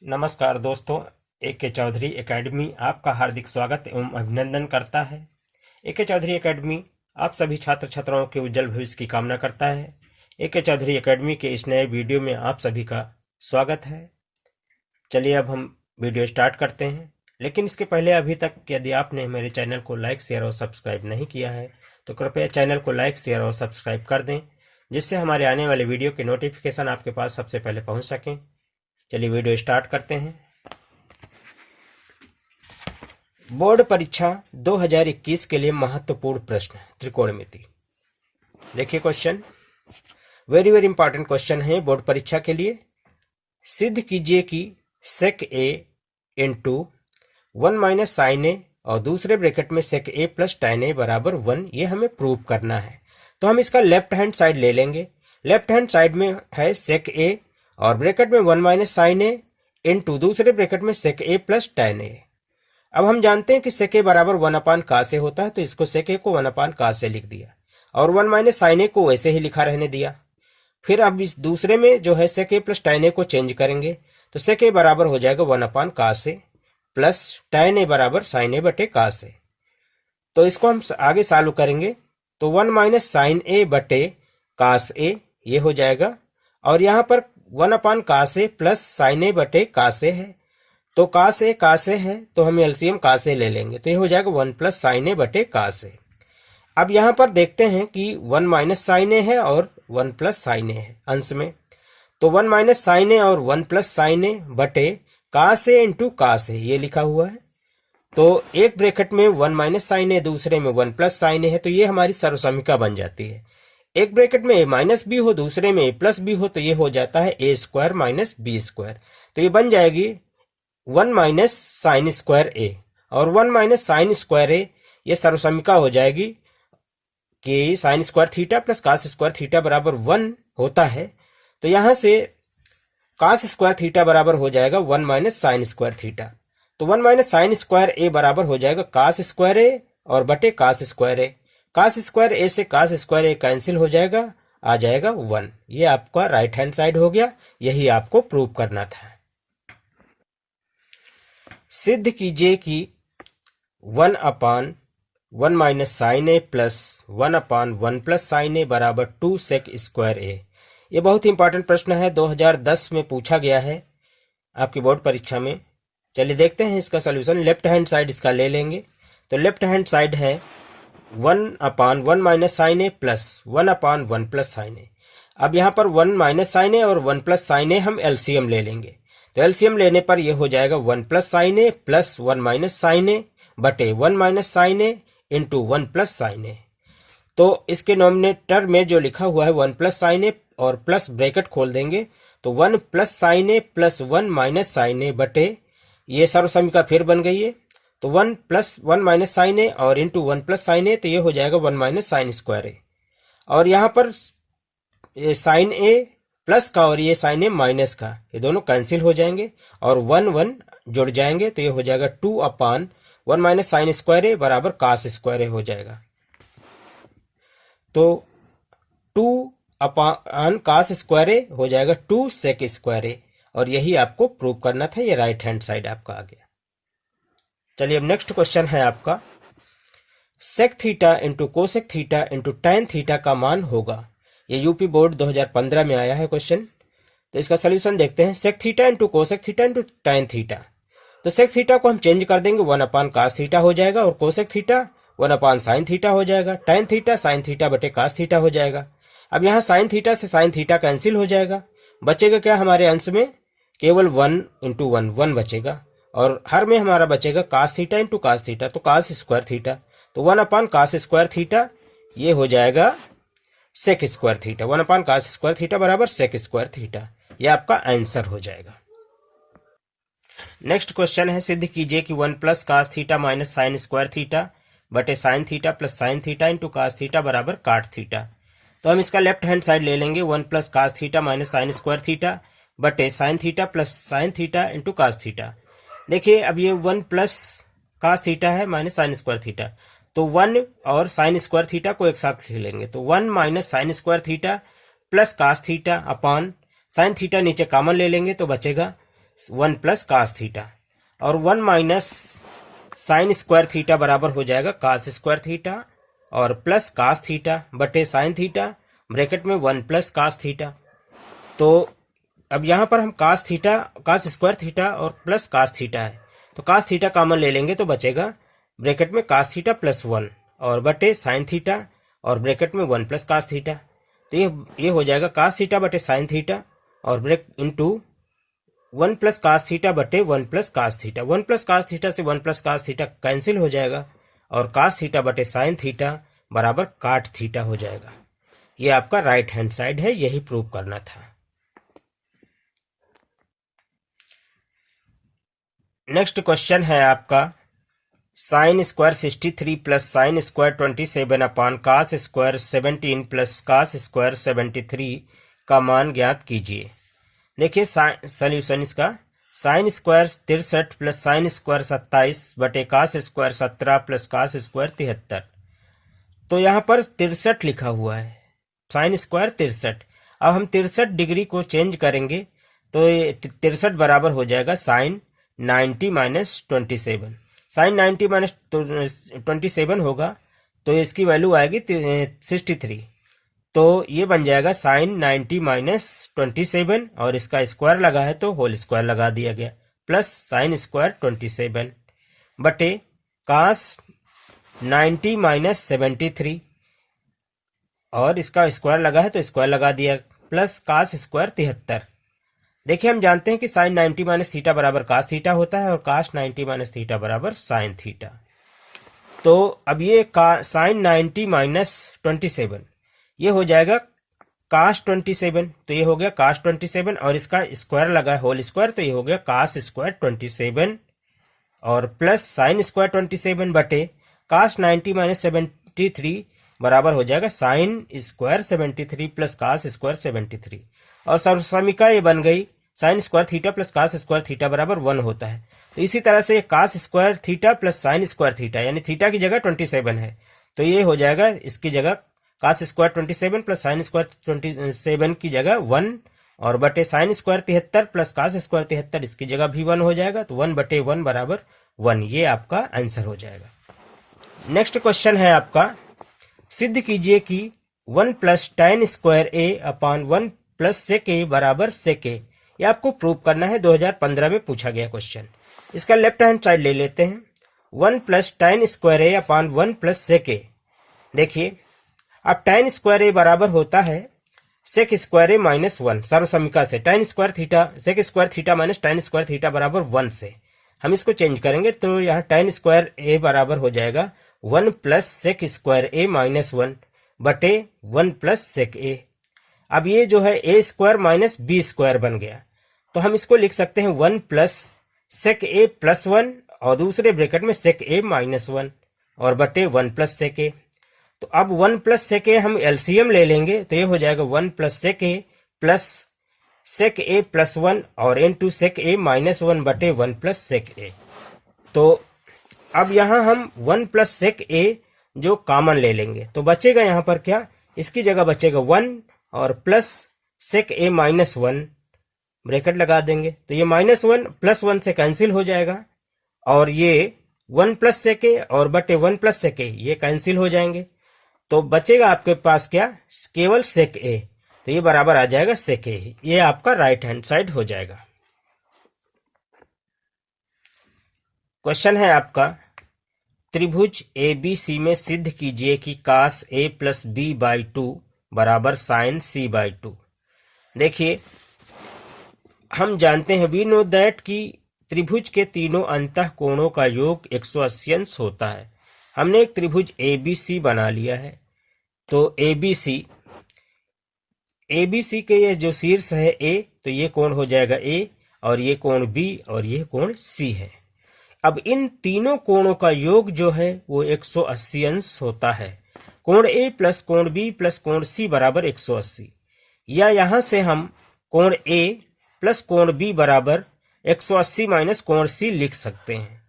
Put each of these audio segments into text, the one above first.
नमस्कार दोस्तों, AK Chaudhary academy आपका हार्दिक स्वागत एवं अभिनंदन करता है। AK चौधरी एकेडमी आप सभी छात्र छात्राओं के उज्जवल भविष्य की कामना करता है। AK चौधरी एकेडमी के इस नए वीडियो में आप सभी का स्वागत है। चलिए अब हम वीडियो स्टार्ट करते हैं, लेकिन इसके पहले अभी तक यदि आपने मेरे चैनल को लाइक, शेयर और सब्सक्राइब नहीं किया है तो कृपया चैनल को लाइक, शेयर और सब्सक्राइब कर दें, जिससे हमारे आने वाले वीडियो के नोटिफिकेशन आपके पास सबसे पहले पहुंच सकें। चलिए वीडियो स्टार्ट करते हैं। बोर्ड परीक्षा 2021 के लिए महत्वपूर्ण प्रश्न त्रिकोणमिति। देखिए question, very very important question है बोर्ड परीक्षा के लिए। सिद्ध कीजिए कि sec a into 1 minus sine a और दूसरे ब्रैकेट में sec a plus tan a बराबर 1, ये हमें प्रूव करना है। तो हम इसका लेफ्ट हैंड साइड ले लेंगे। लेफ्ट हैंड साइड में है sec a और ब्रैकेट में 1 माइनस साइन ए इंटू दूसरे ब्रैकेट में sec a plus tan a। अब हम जानते हैं कि sec a बराबर 1 अपान का से होता है, तो इसको sec a को 1 अपान का से लिख दिया और 1 माइनस साइन ए को वैसे ही लिखा रहने दिया। फिर अब इस दूसरे में जो है sec a plus tan a को चेंज करेंगे, तो sec a बराबर हो जाएगा 1 अपान का से प्लस tan a बराबर साइन ए बटे का से। तो इसको हम आगे सॉल्व करेंगे तो 1 माइनस साइन ए बटे कास ए ये हो जाएगा, और यहाँ पर 1 अपान का से प्लस साइन ए बटे का से है, तो का से है तो हम एलसीएम का से ले लेंगे, तो ये हो जाएगा 1 प्लस साइन ए बटे का से। अब यहाँ पर देखते हैं कि 1 माइनस साइन ए है और 1 प्लस साइन ए है अंश में, तो 1 माइनस साइन ए और 1 प्लस साइन ए बटे का से इंटू का से ये लिखा हुआ है। तो एक ब्रैकेट में 1 माइनस साइन ए, दूसरे में 1 प्लस साइन ए है, तो ये हमारी सर्वसमीका बन जाती है। एक ब्रैकेट में a माइनस बी हो, दूसरे में a प्लस बी हो, तो ये हो जाता है a square minus B square. तो ये बन जाएगी 1 माइनस साइन स्क्वायर a, और 1 माइनस साइन स्क्वायर a ये सर्वसमीका हो जाएगी कि sine square theta plus cos square theta बराबर 1 होता है। तो यहां से कास स्क्वायर थीटा बराबर हो जाएगा 1 माइनस साइन स्क्वायर थीटा, तो 1 माइनस साइन स्क्वायर a बराबर हो जाएगा कास स्क्वायर a और बटे cos square a। Cos square a से कास स्क्वायर a कैंसिल हो जाएगा, आ जाएगा 1। ये आपका राइट हैंड साइड हो गया, यही आपको प्रूव करना था। सिद्ध कीजिए कि 1 अपान 1 माइनस साइन ए प्लस 1 अपान 1 प्लस साइन ए बराबर 2 सेक स्क्वायर ए। ये बहुत ही इंपॉर्टेंट प्रश्न है, 2010 में पूछा गया है आपकी बोर्ड परीक्षा में। चलिए देखते हैं इसका सोल्यूशन। लेफ्ट हैंड साइड इसका ले लेंगे, तो लेफ्ट हैंड साइड है 1 अपान 1 माइनस साइन ए प्लस 1 अपान 1 प्लस साइन ए। अब यहाँ पर 1 माइनस साइन ए और 1 प्लस साइन ए हम एलसीएम ले लेंगे, तो एलसीएम लेने पर यह हो जाएगा 1 प्लस साइन ए प्लस 1 माइनस साइन ए बटे 1 माइनस साइन ए इंटू 1 प्लस साइन ए। तो इसके नॉमिनेटर में जो लिखा हुआ है 1 प्लस साइन ए और प्लस ब्रैकेट खोल देंगे, तो 1 प्लस साइन ए प्लस 1 माइनस साइन ए बटे ये सर्वसमीका फिर बन गई है, तो 1 प्लस 1 माइनस साइन ए और इंटू 1 प्लस साइन ए, तो ये हो जाएगा 1 माइनस साइन स्क्वायर ए। और यहाँ पर ये साइन ए प्लस का और ये साइन ए माइनस का, ये दोनों कैंसिल हो जाएंगे और 1 1 जुड़ जाएंगे, तो ये हो जाएगा 2 अपान 1 माइनस साइन स्क्वायर ए बराबर कास स्क्वायर ए हो जाएगा। तो 2 अपान कास स्क्वायर ए हो जाएगा 2 सेक स्क्वायर ए, और यही आपको प्रूव करना था। ये राइट हैंड साइड आपका आ गया। चलिए अब नेक्स्ट क्वेश्चन है आपका, sec theta into cosec theta into tan theta का मान होगा। ये यूपी बोर्ड 2015 में आया है क्वेश्चन। तो इसका सोल्यूशन देखते हैं। Sec theta into cosec theta into tan theta, तो सेक थीटा को हम चेंज कर देंगे, 1 अपान कास थीटा हो जाएगा, और कोसेक थीटा 1 अपान साइन थीटा हो जाएगा, टैन थीटा साइन थीटा बटे कास थीटा हो जाएगा। अब यहाँ साइन थीटा से साइन थीटा कैंसिल हो जाएगा, बचेगा क्या हमारे अंश में? केवल 1 इंटू 1 1 बचेगा, और हर में हमारा बचेगा cos theta into cos theta, तो कास स्क्वायर थीटा, तो 1 अपान कास स्क्वायर थीटा ये हो जाएगा sec square theta. 1 upon cos square theta बराबर सेक स्क्वायर थीटा, ये आपका आंसर हो जाएगा। नेक्स्ट क्वेश्चन है, सिद्ध कीजिए कि 1 plus cos theta minus sine square theta बटे sine theta plus sine theta into cos theta बराबर काट थीटा। तो हम इसका लेफ्ट हैंड साइड ले लेंगे, 1 plus cos theta minus sine square theta बटे sine theta plus sine theta into cos theta. देखिए अब ये 1 प्लस कास थीटा है माइनस साइन स्क्वायर थीटा, तो 1 और साइन स्क्वायर थीटा को एक साथ लिख लेंगे, तो 1 minus sine square theta plus cos theta upon sine theta नीचे कॉमन ले लेंगे तो बचेगा 1 प्लस कास थीटा, और 1 माइनस साइन स्क्वायर थीटा बराबर हो जाएगा कास स्क्वायर थीटा, और प्लस कास थीटा बटे साइन थीटा, ब्रैकेट में 1 प्लस कास थीटा। तो अब यहाँ पर हम cos theta, cos square theta और प्लस कास थीटा है, तो कास थीटा कॉमन ले लेंगे तो बचेगा ब्रैकेट में कास थीटा प्लस 1 और बटे साइन थीटा और ब्रैकेट में 1 प्लस कास थीटा। तो ये हो जाएगा कास थीटा बटे साइन थीटा और bracket into 1 plus cos theta बटे 1 plus cos theta. 1 plus cos theta से 1 प्लस कास थीटा कैंसिल हो जाएगा और कास थीटा बटे साइन थीटा बराबर काट थीटा हो जाएगा। ये आपका राइट हैंड साइड है, यही प्रूव करना था। नेक्स्ट क्वेश्चन है आपका sine square 63 plus sine square 27 upon cos square 17 plus cos square 73 का मान ज्ञात कीजिए। देखिए सॉल्यूशन इसका, sine square 63 plus sine square 27 बटे cos square 17 plus cos square 73। तो यहाँ पर 63 लिखा हुआ है, साइन स्क्वायर 63। अब हम 63 डिग्री को चेंज करेंगे तो ये 63 बराबर हो जाएगा साइन 90 माइनस 27। साइन 90 माइनस 27 होगा तो इसकी वैल्यू आएगी 63। तो ये बन जाएगा साइन 90 माइनस 27 और इसका स्क्वायर लगा है तो होल स्क्वायर लगा दिया गया, प्लस साइन स्क्वायर 27 बटे कास 90 माइनस 73 और इसका स्क्वायर लगा है तो स्क्वायर लगा दिया, प्लस कास स्क्वायर 73। देखिए हम जानते हैं कि साइन 90 माइनस थीटा बराबर कास थीटा होता है और कास 90 माइनस थीटा बराबर साइन थीटा। तो अब ये साइन 90 माइनस 27 ये हो जाएगा कास 27, तो ये हो गया कास 27 और इसका स्क्वायर लगा है होल स्क्वायर तो ये हो गया कास स्क्वायर 27 और प्लस साइन स्क्वायर 27 बटे कास 90 माइनस 73 बराबर हो जाएगा sine square 73 plus cos square 73। और सर्वसमीका ये बन गई sine square theta plus cos square theta बराबर 1 होता है। तो इसी तरह से cos square theta plus sine square theta, यानी थीटा की जगह 27 है तो ये हो जाएगा इसकी जगह cos square 27 plus sine square 27 की जगह 1 और बटे sine square 73 plus cos square 73 इसकी जगह भी 1 हो जाएगा, तो 1 बटे 1 बराबर 1, ये आपका आंसर हो जाएगा। नेक्स्ट क्वेश्चन है आपका, सिद्ध कीजिए कि 1 प्लस tan स्क्वायर ए अपान 1 प्लस सेक ए बराबर सेक ए। ये आपको प्रूव करना है, 2015 में पूछा गया क्वेश्चन। इसका लेफ्ट हैंड साइड ले लेते हैं, 1 प्लस tan स्क्वायर ए अपान 1 प्लस सेक ए। देखिए अब tan स्क्वायर ए बराबर होता है सेक स्क्वायर ए माइनस 1, सर्वसमीका से tan square theta sec square theta minus tan square theta बराबर 1 से हम इसको चेंज करेंगे तो यहाँ tan स्क्वायर ए बराबर हो जाएगा 1 प्लस सेक स्क्वायर ए माइनस 1 बटे 1 प्लस सेक ए। अब ये जो है ए स्क्वायर माइनस बी स्क्वायर बन गया, तो हम इसको लिख सकते हैं 1 प्लस सेक ए प्लस 1 और दूसरे ब्रैकेट में सेक ए माइनस 1 और बटे 1 प्लस सेक ए। तो अब 1 प्लस सेक ए हम एलसीएम ले लेंगे तो ये हो जाएगा 1 प्लस सेक ए प्लस सेक ए प्लस 1 और इनटू सेक ए माइनस 1 बटे 1 प्लस सेक ए। तो अब यहाँ हम 1 प्लस सेक ए जो कॉमन ले लेंगे तो बचेगा यहाँ पर क्या, इसकी जगह बचेगा 1 और प्लस सेक ए माइनस 1 ब्रैकेट लगा देंगे तो ये माइनस 1 प्लस 1 से कैंसिल हो जाएगा और ये 1 प्लस सेक ए और बटे 1 प्लस सेक ए ये कैंसिल हो जाएंगे, तो बचेगा आपके पास क्या, केवल सेक ए, तो ये बराबर आ जाएगा सेक ए। ये आपका राइट हैंड साइड हो जाएगा। क्वेश्चन है आपका, त्रिभुज ABC में सिद्ध कीजिए कि कास A प्लस बी बाई 2 बराबर साइन C बाई 2। देखिए हम जानते हैं वी नो दैट कि त्रिभुज के तीनों अंतः कोणों का योग 180 अंश होता है। हमने एक त्रिभुज ABC बना लिया है, तो ABC के ये जो शीर्ष है A, तो ये कोण हो जाएगा A और ये कोण B और ये कोण C है। अब इन तीनों कोणों का योग जो है वो 180 अंश होता है। कोण A प्लस कोण B प्लस कोण C बराबर 180, या यहां से हम कोण A प्लस कोण B बराबर 180 माइनस कोण C लिख सकते हैं।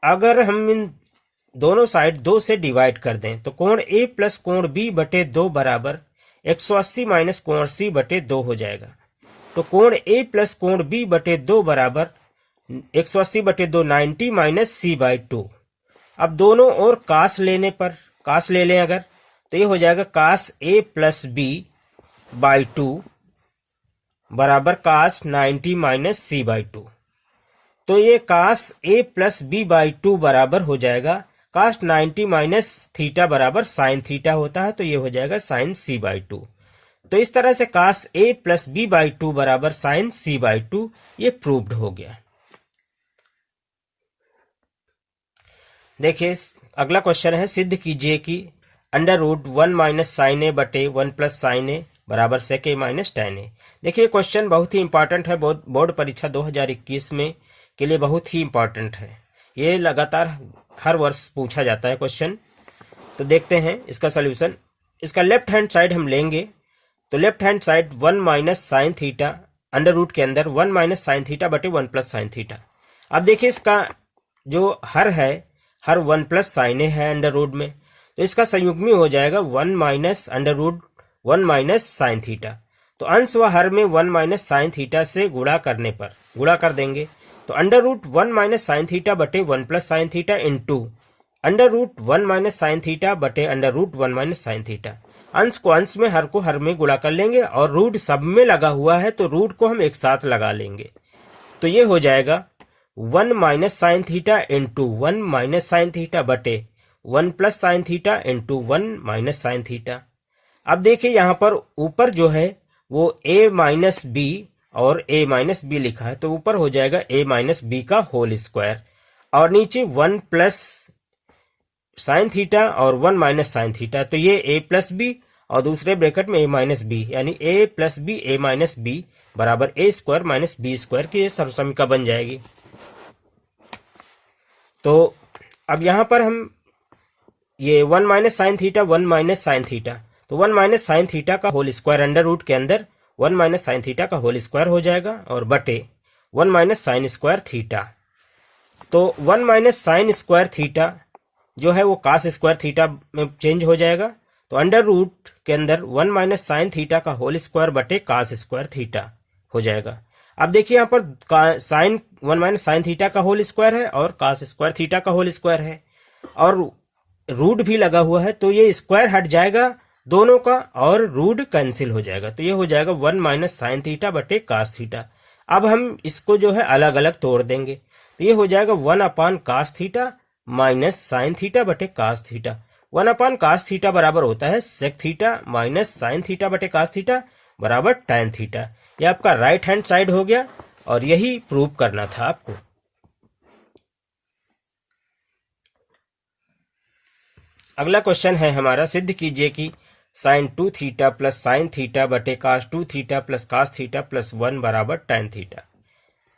अगर हम इन दोनों साइड 2 से डिवाइड कर दें तो कोण A प्लस कोण B बटे 2 बराबर 180 माइनस कोण C बटे 2 हो जाएगा। तो कोण ए प्लस कोण बी बटे 2 बराबर 180/2 90 माइनस सी बाई 2। अब दोनों ओर कास लेने पर, कास ले लें अगर, तो ये हो जाएगा कास ए प्लस बी बाई 2 बराबर कास 90 माइनस सी बाई 2। तो ये कास ए प्लस बी बाई 2 बराबर हो जाएगा कास 90 माइनस थीटा बराबर साइन थीटा होता है, तो ये हो जाएगा साइन सी बाई 2। तो इस तरह से कास ए प्लस बी बाई 2 बराबर साइन सी बाई 2 ये प्रूव्ड हो गया। देखिए अगला क्वेश्चन है, सिद्ध कीजिए कि अंडर रूट 1 माइनस साइन ए बटे 1 प्लस साइन ए बराबर सेक ए माइनस टेन ए। देखिए क्वेश्चन बहुत ही इंपॉर्टेंट है, बोर्ड परीक्षा 2021 में के लिए बहुत ही इंपॉर्टेंट है। ये लगातार हर वर्ष पूछा जाता है क्वेश्चन। तो देखते हैं इसका सोल्यूशन। इसका लेफ्ट हैंड साइड हम लेंगे, तो left hand side 1 minus sine theta under root के अंदर 1 माइनस साइन थीटा बटे 1 प्लस साइन थीटा। अब देखिए इसका जो हर है, हर 1 प्लस साइन ए है अंडर रूट में, तो इसका संयुग्मी हो जाएगा 1 minus under root 1 minus sine theta. तो अंश व हर में 1 माइनस साइन थीटा से गुणा करने पर गुणा कर देंगे, तो under root 1 minus sine theta बटे 1 plus sine theta into under root 1 minus sine theta बटे under root 1 minus sine theta. अंश को अंश में, हर को हर में गुणा कर लेंगे, और रूट सब में लगा हुआ है तो रूट को हम एक साथ लगा लेंगे। तो ये हो जाएगा 1 minus sine theta into 1 minus sine theta बटे 1 plus sine theta into 1 minus sine theta. अब देखिए यहाँ पर ऊपर जो है वो a माइनस बी और a माइनस बी लिखा है, तो ऊपर हो जाएगा a माइनस बी का होल स्क्वायर, और नीचे 1 प्लस साइन थीटा और 1 माइनस साइन थीटा, तो ये a प्लस बी और दूसरे ब्रैकेट में a माइनस बी, यानी a plus B a minus B बराबर a square minus B square की ये सर्वसमीका बन जाएगी। तो अब यहाँ पर हम ये 1 minus sine theta 1 minus sine theta, तो 1 माइनस साइन थीटा का होल स्क्वायर अंडर रूट के अंदर 1 माइनस साइन थीटा का होल स्क्वायर हो जाएगा, और बटे 1 माइनस साइन स्क्वायर थीटा। तो 1 माइनस साइन स्क्वायर थीटा जो है वो कास स्क्वायर थीटा में चेंज हो जाएगा, तो अंडर रूट के अंदर 1 माइनस साइन थीटा का होल स्क्वायर बटे कास स्क्वायर थीटा हो जाएगा। अब देखिए यहाँ पर साइन 1 माइनस साइन थीटा का होल स्क्वायर है और कास स्क्वायर थीटा का होल स्क्वायर है, और रूट भी लगा हुआ है, तो ये स्क्वायर हट जाएगा दोनों का और रूट कैंसिल हो जाएगा, तो ये हो जाएगा 1 माइनस साइन थीटा बटे कास थीटा। अब हम इसको जो है अलग अलग तोड़ देंगे, तो ये हो जाएगा 1 upon cos theta minus sine theta बटे cos theta. 1 upon cos theta बराबर होता है sec theta minus sine theta बटे कास थीटा बराबर टैन थीटा। ये आपका राइट हैंड साइड हो गया, और यही प्रूव करना था आपको। अगला क्वेश्चन है हमारा, सिद्ध कीजिए कि sine 2 theta plus sine theta बटे cos 2 theta plus cos theta plus 1 बराबर टैन थीटा।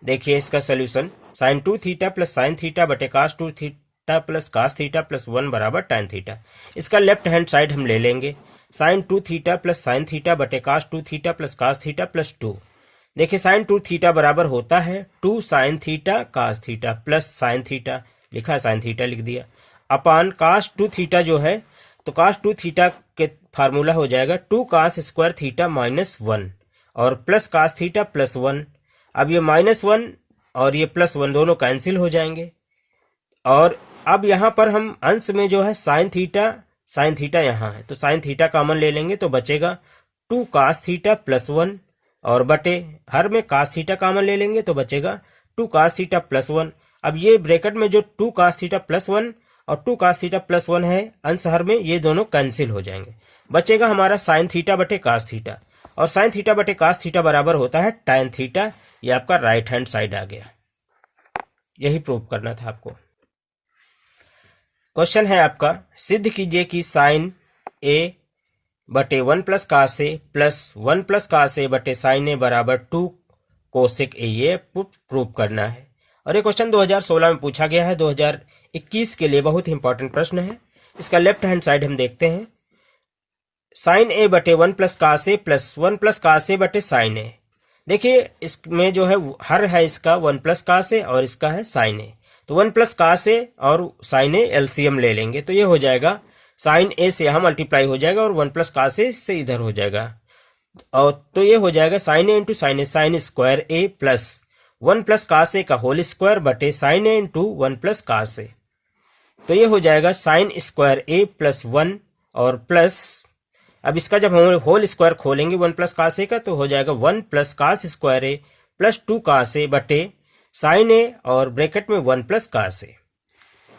देखिए इसका solution, sine 2 theta plus sine theta बटे cos 2 theta plus cos theta plus 1 बराबर टैन थीटा। इसका लेफ्ट हैंड साइड हम ले लेंगे, sine 2 theta plus sine theta बटे cos 2 theta plus cos theta plus 2। देखिए साइन 2 थीटा बराबर होता है 2 sine theta cos theta plus sine theta, लिखा है साइन थीटा लिख दिया, अपान कास 2 थीटा जो है, तो कास 2 थीटा के फार्मूला हो जाएगा 2 कास स्क्वायर थीटा माइनस 1 और प्लस कास थीटा प्लस 1। अब ये माइनस 1 और ये प्लस 1 दोनों कैंसिल हो जाएंगे, और अब यहाँ पर हम अंश में जो है साइन थीटा यहाँ है, तो साइन थीटा कॉमन ले लेंगे, तो बचेगा 2 कास थीटा प्लस 1, और बटे हर में कास थीटा कॉमन ले लेंगे, तो बचेगा 2 कास थीटा प्लस 1। अब ये ब्रैकेट में जो 2 कास थीटा प्लस 1 और 2 कास थीटा प्लस 1 है अंश हर में, ये दोनों कैंसिल हो जाएंगे। बचेगा हमारा साइन थीटा बटे कास थीटा, और साइन थीटा बटे कास थीटा बराबर होता है टैन थीटा। ये आपका राइट हैंड साइड आ गया। यही प्रूव करना था आपको। क्वेश्चन है आपका, सिद्ध कीजिए कि साइन ए बटे 1 plus cos A plus 1 plus cos A बटे साइन ए बराबर 2 कोसेक ए। ये प्रूव करना है, और ये क्वेश्चन 2016 में पूछा गया है। 2021 के लिए बहुत ही इंपॉर्टेंट प्रश्न है। इसका लेफ्ट हैंड साइड हम देखते हैं, साइन ए बटे 1 plus cos A plus 1 plus cos A बटे साइन ए। देखिए इसमें जो है हर है इसका 1 प्लस कास ए और इसका है साइन ए, तो 1 प्लस कास ए और साइन ए एलसीएम ले लेंगे, तो ये हो जाएगा साइन ए से यहाँ मल्टीप्लाई हो जाएगा और 1 प्लस कास ए से इधर हो जाएगा, और तो ये हो जाएगा sign A into sine A, sine square A plus 1 plus cos ए का होल स्क्वायर बटे साइन ए इंटू 1 प्लस कास ए। तो ये हो जाएगा साइन स्क्वायर ए प्लस 1 और प्लस, अब इसका जब हम होल स्क्वायर खोलेंगे 1 प्लस कास ए का तो हो जाएगा 1 plus cos square A plus 2 cos A बटे साइन ए और ब्रैकेट में 1 प्लस कास ए।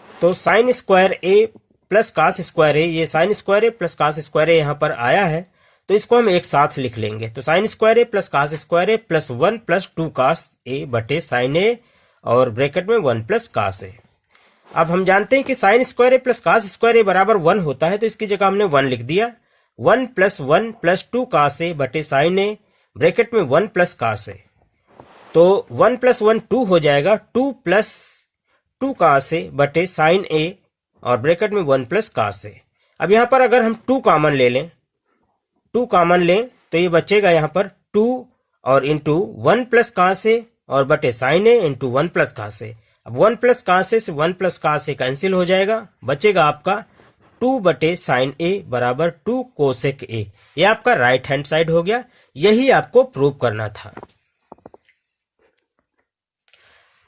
तो साइन स्क्वायर ए प्लस कास स्क्वायर ए, ये साइन स्क्वायर ए प्लस कास स्क्वायर ए यहाँ पर आया है तो इसको हम एक साथ लिख लेंगे। तो sine square A plus cos square A plus 1 plus 2 cos A बटे साइन ए और ब्रैकेट में 1 प्लस कास ए। अब हम जानते हैं कि साइन स्क्वायर ए प्लस कास स्क्वायर ए बराबर 1 होता है, तो इसकी जगह हमने 1 लिख दिया। 1 प्लस 2 कास ए बटे साइन ए ब्रैकेट में 1 प्लस कास ए। तो 1 प्लस 1 2 हो जाएगा, 2 प्लस 2 कास ए बटे साइन ए और ब्रैकेट में 1 प्लस कास ए। अब यहाँ पर अगर हम 2 कॉमन ले लें, 2 कॉमन लें तो ये बचेगा यहाँ पर 2 और इंटू 1 प्लस कास ए और बटे साइन ए इंटू 1 प्लस कास ए। अब 1 प्लस कास ए से 1 प्लस कास ए कैंसिल हो जाएगा, बचेगा आपका 2 बटे साइन ए बराबर 2 कोसेक ए। ये आपका राइट हैंड साइड हो गया, यही आपको प्रूव करना था।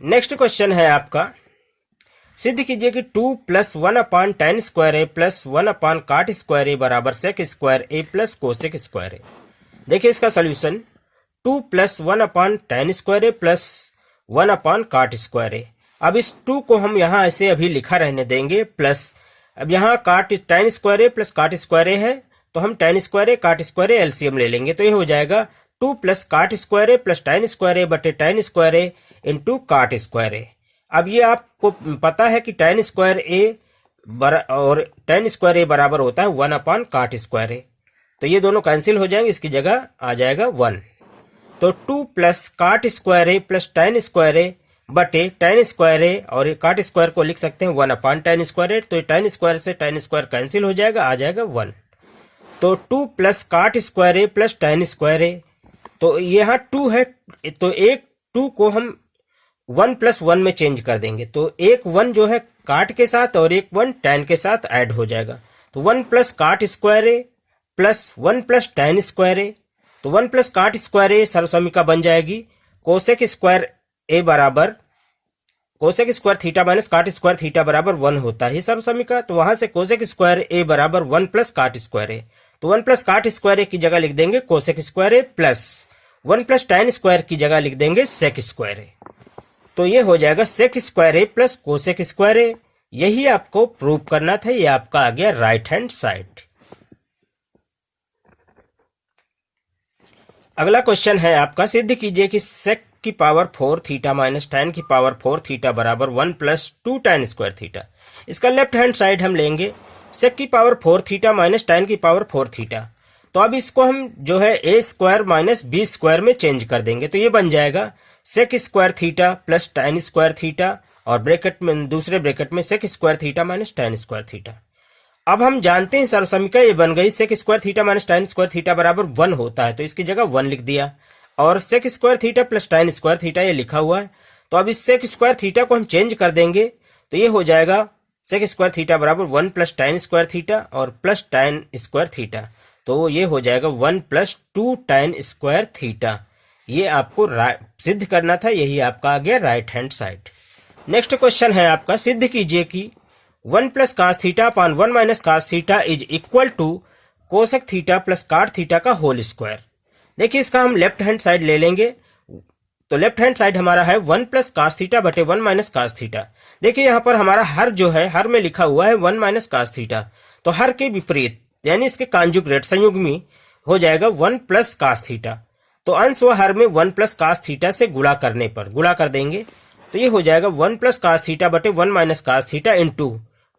नेक्स्ट क्वेश्चन है आपका, सिद्ध कीजिए कि 2 प्लस 1 अपान tan स्क्वायर ए प्लस 1 अपान काट स्क्वायर ए बराबर सेक स्क्वायर ए प्लस कोसेक स्क्वायर ए। देखिए इसका सोल्यूशन, 2 प्लस 1 अपान tan स्क्वायर ए प्लस 1 अपान काट स्क्वायर ए। अब इस 2 को हम यहाँ ऐसे अभी लिखा रहने देंगे प्लस, अब यहाँ काट tan स्क्वायर ए प्लस काट स्क्वायर ए है तो हम tan स्क्वायर ए काट स्क्वायर ए एलसीएम ले लेंगे। तो ये हो जाएगा 2 प्लस काट स्क्वायर ए प्लस tan स्क्वायर ए बटे tan स्क्वायर ए इंटू काट स्क्वायर ए। अब ये आपको पता है कि tan स्क्वायर ए और tan स्क्वायर ए बराबर होता है 1 अपान काट स्क्वायर ए, तो ये दोनों कैंसिल हो जाएंगे, इसकी जगह आ जाएगा 1। तो 2 प्लस काट स्क्वायर ए प्लस tan स्क्वायर ए बटे tan स्क्वायर ए और काट स्क्वायर को लिख सकते हैं 1 अपान tan स्क्वायर ए, तो tan स्क्वायर से tan स्क्वायर कैंसिल हो जाएगा, आ जाएगा 1। तो 2 प्लस काट स्क्वायर ए प्लस tan स्क्वायर ए, तो यहाँ 2 है तो एक 2 को हम 1 प्लस 1 में चेंज कर देंगे, तो एक 1 जो है काट के साथ और एक 1 tan के साथ ऐड हो जाएगा। तो 1 प्लस काट स्क्वायर ए प्लस 1 प्लस tan स्क्वायर ए, तो 1 प्लस काट स्क्वायर ए सर्वसमीका बन जाएगी कोसेक स्क्वायर ए बराबर कोसेक स्क्वायर थीटा माइनस काट स्क्वायर थीटा बराबर 1 होता है सर्वसमीका। तो वहां से कोसेक स्क्वायर ए बराबर 1 प्लस काट स्क्वायर ए, तो 1 प्लस काट स्क्वायर ए की जगह लिख देंगे कोसेक स्क्वायर ए प्लस 1 प्लस tan स्क्वायर की जगह लिख देंगे सेक स्क्वायर ए। तो ये हो जाएगा सेक स्क्वायर ए प्लस कोसेक स्क्वायर ए, यही आपको प्रूव करना था। ये आपका आ गया राइट हैंड साइड। अगला क्वेश्चन है आपका, सिद्ध कीजिए कि सेक की पावर 4 थीटा माइनस tan की पावर 4 थीटा बराबर 1 प्लस 2 tan स्क्वायर थीटा। इसका लेफ्ट हैंड साइड हम लेंगे सेक की पावर 4 थीटा माइनस tan की पावर 4 थीटा। तो अब इसको हम जो है a square minus b square में चेंज कर देंगे, तो ये बन जाएगा sec square theta plus tan square theta और ब्रैकेट में दूसरे ब्रैकेट में sec square theta minus tan square theta. अब हम जानते हैं सर्वसमीका ये बन गई sec square theta minus tan square theta बराबर 1 होता है, तो इसकी जगह 1 लिख दिया और sec square theta plus tan square theta ये लिखा हुआ है। तो अब इस सेक स्क्वायर थीटा को हम चेंज कर देंगे, तो ये हो जाएगा सेक स्क्वायर थीटा बराबर 1 प्लस tan स्क्वायर थीटा और प्लस tan स्क्वायर थीटा, तो ये हो जाएगा 1 प्लस 2 tan स्क्वायर थीटा। ये आपको सिद्ध करना था, यही आपका आ गया right hand side. Next question है आपका, सिद्ध कीजिए कि 1 plus cos theta upon 1 minus cos theta is equal to cosec theta plus cot theta का होल स्क्वायर। देखिए इसका हम लेफ्ट हैंड साइड ले लेंगे, तो लेफ्ट हैंड साइड हमारा है 1 प्लस कास थीटा बटे 1 माइनस कास थीटा। देखिए यहाँ पर हमारा हर जो है हर में लिखा हुआ है 1 माइनस कास थीटा, तो हर के विपरीत यानी इसके कांजुगेट संयुग्मी हो जाएगा 1 प्लस कास थीटा। तो अंश व हर में 1 प्लस कास थीटा से गुणा करने पर गुणा कर देंगे, तो ये हो जाएगा 1 प्लस कास थीटा बटे 1 minus cos theta into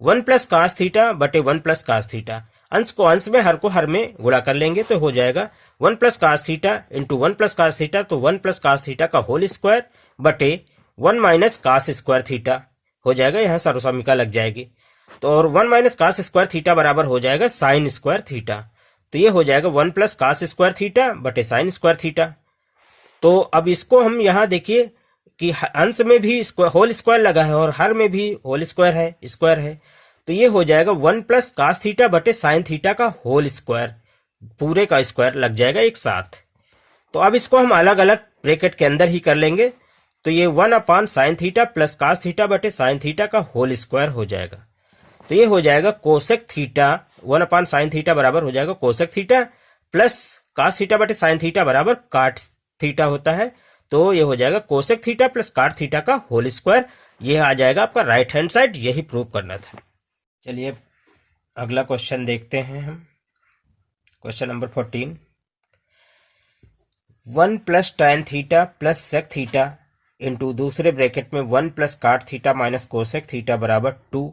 1 plus cos theta बटे 1 प्लस कास थीटा। अंश को अंश में हर को हर में गुणा कर लेंगे, तो हो जाएगा 1 plus cos theta into 1 plus cos theta, तो 1 प्लस कास थीटा का होल स्क्वायर बटे 1 माइनस कास स्क्वायर थीटा हो जाएगा, यहाँ सर्वसमीका लग जाएगी। तो और 1 माइनस कास स्क्वायर थीटा बराबर हो जाएगा साइन स्क्वायर थीटा, तो ये हो जाएगा 1 प्लस कास स्क्वायर थीटा बटे साइन स्क्वायर थीटा। तो अब इसको हम यहाँ देखिए कि अंश में भी होल स्क्वायर लगा है और हर में भी होल स्क्वायर है, तो ये हो जाएगा 1 प्लस कास थीटा बटे साइन थीटा का होल स्क्वायर पूरे का स्क्वायर लग जाएगा एक साथ। तो अब इसको हम अलग अलग ब्रैकेट के अंदर ही कर लेंगे। तो ये 1/sin θ प्लस cos θ बटे sin θ का होल स्क्वायर हो जाएगा। तो ये हो जाएगा कोसेक थीटा, 1/sin θ बराबर हो जाएगा कोसेक थीटा प्लस cos θ बटे sin θ बराबर काट थीटा होता है। तो ये हो जाएगा cosec theta plus cot theta का होल स्क्वायर। ये आ जाएगा आपका राइट हैंड साइड। यही प्रूव करना था। चलिए अगला क्वेश्चन देखते हैं हम। Question number 14, 1 plus tan θ plus sec θ into दूसरे ब्रैकेट में 1 plus cot theta minus cosec theta बराबर 2,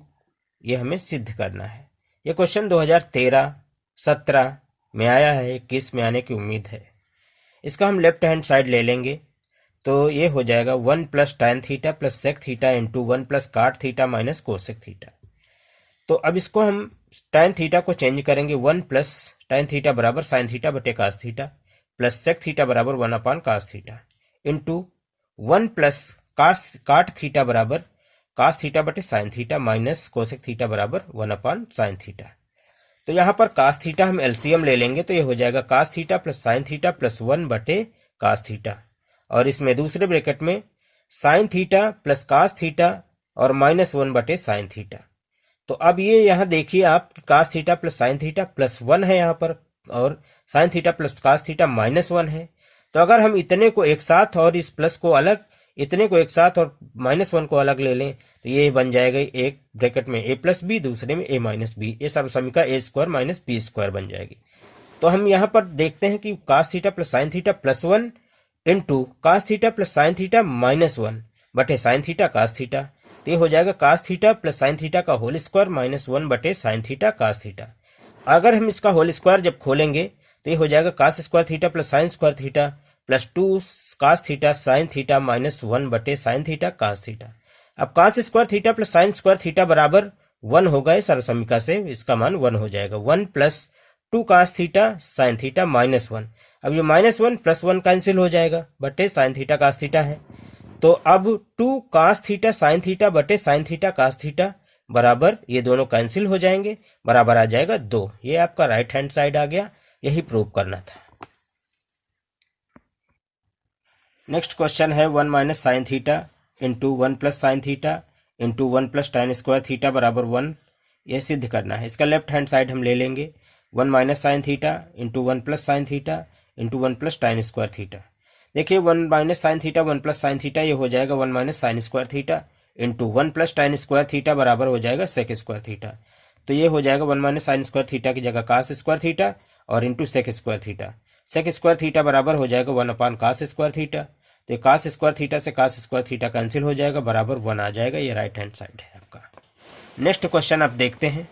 ये हमें सिद्ध करना है। ये क्वेश्चन 2013-17 में आया है, 21 में आने की उम्मीद है। इसका हम लेफ्ट हैंड साइड ले लेंगे। तो ये हो जाएगा 1 plus tan θ plus sec θ into 1 plus cot theta minus cosec theta. तो अब इसको हम tan θ को चेंज करेंगे, 1 प्लस tan θ बराबर sin θ बटे cos θ प्लस sec θ बराबर 1/cos θ into 1 plus cot theta बराबर cos θ बटे sin θ माइनस कोसेक थीटा बराबर 1/sin θ। तो यहाँ पर cos θ हम एलसीएम ले लेंगे। तो ये हो जाएगा cos θ प्लस sin θ प्लस 1 बटे cos θ, और इसमें दूसरे ब्रैकेट में sin θ प्लस cos θ और माइनस 1 बटे sin θ। तो अब ये यहाँ देखिए आप, cos θ प्लस sin θ प्लस 1 है यहाँ पर, और sin θ प्लस cos θ माइनस 1 है। तो अगर हम इतने को एक साथ और इस प्लस को अलग, इतने को एक साथ और माइनस 1 को अलग ले लें, तो ये बन जाएगा एक ब्रैकेट में a प्लस बी, दूसरे में a माइनस बी। ये सर्वसमीका a square minus B square बन जाएगी। तो हम यहाँ पर देखते हैं कि cos θ plus sin θ plus 1 into cos θ plus sin θ minus 1 बटे sin θ cos θ। तो ये हो जाएगा cos θ प्लस sin θ का होल स्क्वायर माइनस 1 बटे sin θ cos θ। अगर हम इसका होल स्क्वायर जब खोलेंगे तो ये हो जाएगा cos square theta plus sine square theta plus 2 cos theta sine theta minus 1 बटे साइन थीटा cos थीटा। अब cos square theta plus sine square theta बराबर 1 होगा। इस सर्वसमीका से इसका मान 1 हो जाएगा। 1 plus 2 cos theta sine theta minus 1। अब ये माइनस 1 प्लस 1 कैंसिल हो जाएगा बटे साइन थीटा cos थीटा है। तो अब 2 cos थीटा साइन थीटा बटे साइन थीटा cos थीटा बराबर, ये दोनों कैंसिल हो जाएंगे, बराबर आ जाएगा 2। ये आपका राइट हैंड साइड आ गया। यही प्रूव करना था। नेक्स्ट क्वेश्चन है 1 minus sine theta into 1 plus sine theta into 1 plus tan square theta बराबर 1, यह सिद्ध करना है। इसका लेफ्ट हैंड साइड हम ले लेंगे, 1 minus sine theta into 1 plus sine theta into 1 plus tan square theta. देखिए 1 minus sine theta 1 plus sine theta, ये हो जाएगा 1 minus sine square theta into 1 plus tan square theta बराबर हो जाएगा सेक स्क्वायर थीटा। तो ये हो जाएगा 1 माइनस साइन स्क्वायर थीटा की जगह cos स्क्वायर थीटा और into sec square theta. Sec square theta बराबर हो जाएगा 1/cos स्क्वायर थीटा। तो cos स्क्वायर थीटा से cos स्क्वायर थीटा कैंसिल हो जाएगा, बराबर 1 आ जाएगा। ये राइट हैंड साइड है आपका। नेक्स्ट क्वेश्चन आप देखते हैं,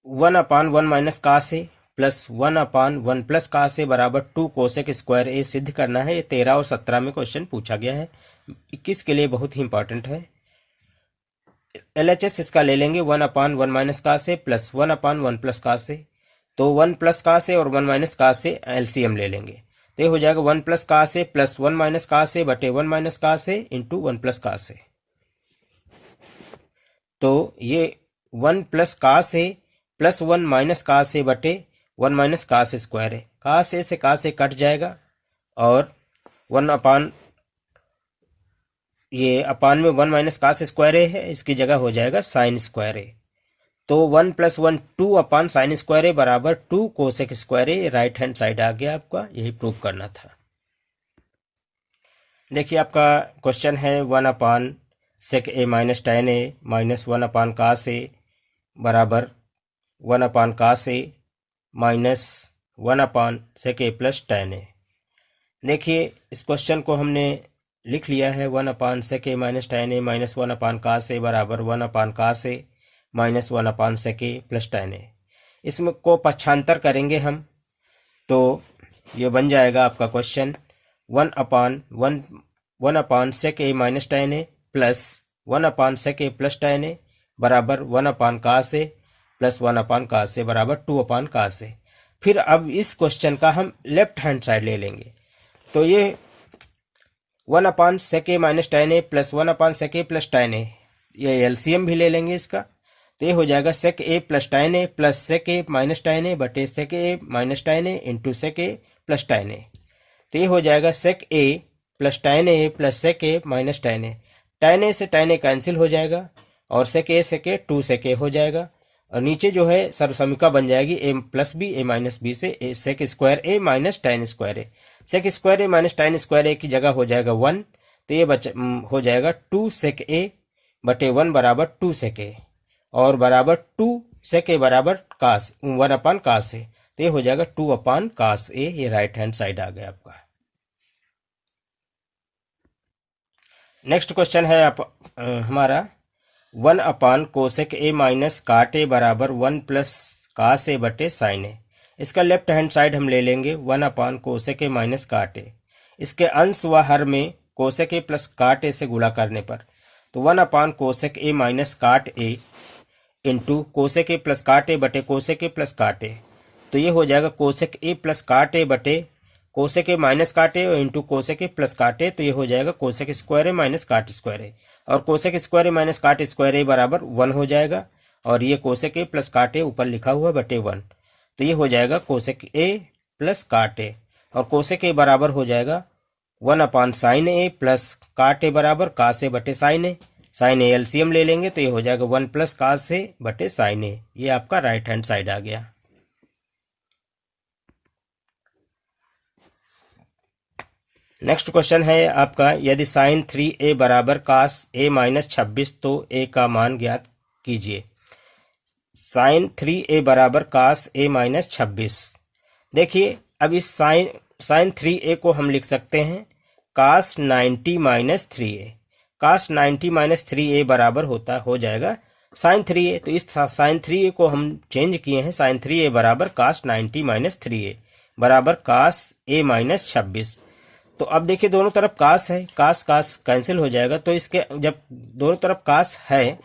वन अपान 1 माइनस cos ए प्लस 1/1 प्लस cos ए बराबर 2 कोसेक स्क्वायर ए सिद्ध करना है। ये 13 और 17 में क्वेश्चन पूछा गया है। 21 के लिए बहुत ही इंपॉर्टेंट है। LHS इसका ले लेंगे, 1/1 माइनस cos ए प्लस 1/1 प्लस cos ए। तो 1 प्लस cos ए और 1 माइनस cos ए एलसीएम ले लेंगे। तो ये हो जाएगा 1 प्लस cos ए प्लस 1 माइनस cos ए बटे 1 माइनस cos ए इंटू 1 प्लस cos ए। तो ये 1 प्लस cos ए प्लस 1 माइनस cos ए बटे 1 माइनस cos स्क्वायर है। cos ए से cos ए कट जाएगा और 1 अपान, ये अपान में 1 माइनस cos स्क्वायर ए है, इसकी जगह हो जाएगा साइन स्क्वायर ए। तो 1 प्लस 1 2 अपान साइन स्क्वायर ए बराबर 2 कोसेक स्क्वायर ए। राइट हैंड साइड आ गया आपका। यही प्रूव करना था। देखिए आपका क्वेश्चन है 1 अपान सेक ए माइनस tan ए माइनस 1 अपान cos ए बराबर 1 अपान cos ए माइनस 1 अपान सेक ए प्लस tan ए। देखिए इस क्वेश्चन को हमने लिख लिया है, 1 अपान सेक ए माइनस tan ए माइनस 1 अपान cos ए बराबर 1 अपान cos ए माइनस 1 अपान सेक ए प्लस tan ए। इसमें को पक्षांतर करेंगे हम, तो ये बन जाएगा आपका क्वेश्चन 1 अपान सेक ए माइनस tan ए प्लस 1 अपान सेक ए प्लस tan ए बराबर 1 अपान cos ए प्लस 1 अपान cos ए बराबर 2 अपान cos ए। फिर अब इस क्वेश्चन का हम लेफ्ट हैंड साइड ले लेंगे। तो ये 1 अपान सेक ए माइनस tan ए प्लस 1 अपान सेक ए प्लस tan ए, ये एलसीएम भी ले लेंगे इसका, तो ये हो जाएगा सेक ए प्लस tan ए प्लस सेक ए माइनस tan ए बटे सेक ए माइनस tan ए इंटू सेक ए प्लस tan ए। तो ये हो जाएगा सेक ए प्लस tan ए प्लस सेक ए माइनस tan ए। tan ए से tan ए कैंसिल हो जाएगा और सेक ए 2 सेक ए हो जाएगा, और नीचे जो है सर्वसमीका बन जाएगी ए प्लस बी ए माइनस बी से सेक स्क्वायर ए माइनस tan स्क्वायर ए। सेक स्क्वायर ए माइनस tan स्क्वायर ए की जगह हो जाएगा 1, तो ये हो जाएगा 2 सेक ए बटे 1 बराबर 2 सेक ए, और बराबर 2 सेक ए बराबर कास 1 अपान कास ए, तो ये हो जाएगा 2 अपान कास ए। ये राइट हैंड साइड आ गया आपका। नेक्स्ट क्वेश्चन है हमारा 1 अपान कोसेक ए माइनस काट ए बराबर 1 प्लस कास ए बटे साइन ए। इसका लेफ्ट हैंड साइड हम ले लेंगे 1 अपान कोसेक ए माइनस काट ए। इसके अंश व हर में कोसेक ए प्लस काट ए से गुणा करने पर, तो 1 अपान कोसेक ए माइनस काट ए इंटू कोसेक ए प्लस काट ए बटे कोसेक ए प्लस काट ए, तो ये हो जाएगा कोसेक ए प्लस काट ए बटे कोसेक ए माइनस काट ए इंटू कोसेक ए प्लस काट ए, तो ये हो जाएगा कोसेक स्क्वायर ए माइनस काट स्क्वायर ए, और कोसेक स्क्वायर ए माइनस काट स्क्वायर ए बराबर 1 हो जाएगा, और ये कोसेक ए प्लस काट ए ऊपर लिखा हुआ बटे 1, तो ये हो जाएगा कोसेक ए प्लस काट ए, और कोसेक ए बराबर हो जाएगा 1 अपान साइन ए प्लस काट ए बराबर कास ए बटे sine A. Sine A LCM ले लेंगे तो ये हो जाएगा 1 प्लस कास ए बटे साइन ए। ये आपका राइट हैंड साइड आ गया। नेक्स्ट क्वेश्चन है आपका, यदि साइन 3a बराबर कास a माइनस 26 तो a का मान ज्ञात कीजिए। साइन 3a बराबर कास a माइनस 26। देखिए अब इस साइन 3a को हम लिख सकते हैं कास 90 माइनस 3a। कास 90 माइनस 3a बराबर हो जाएगा साइन 3a। तो इस साइन 3a को हम चेंज किए हैं, साइन 3a बराबर कास 90 माइनस 3a बराबर कास a माइनस 26। तो अब देखिए दोनों तरफ कास है, कास कास कैंसिल हो जाएगा, तो इसके जब दोनों तरफ कास है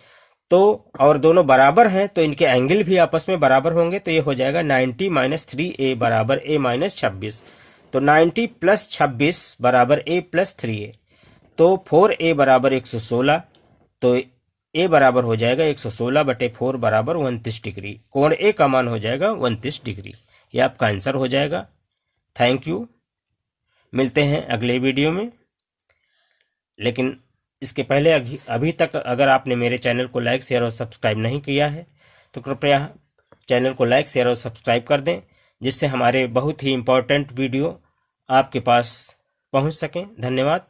तो और दोनों बराबर हैं तो इनके एंगल भी आपस में बराबर होंगे, तो ये हो जाएगा 90 माइनस 3a बराबर a माइनस 26। तो 90 प्लस 26 बराबर a प्लस 3a, तो 4a बराबर 116, तो a बराबर हो जाएगा 116 बटे 4 बराबर 29 डिग्री। कोण a का मान हो जाएगा 29 डिग्री। ये आपका आंसर हो जाएगा। थैंक यू, मिलते हैं अगले वीडियो में। लेकिन इसके पहले अभी तक अगर आपने मेरे चैनल को लाइक शेयर और सब्सक्राइब नहीं किया है तो कृपया चैनल को लाइक शेयर और सब्सक्राइब कर दें, जिससे हमारे बहुत ही इम्पोर्टेंट वीडियो आपके पास पहुंच सकें। धन्यवाद।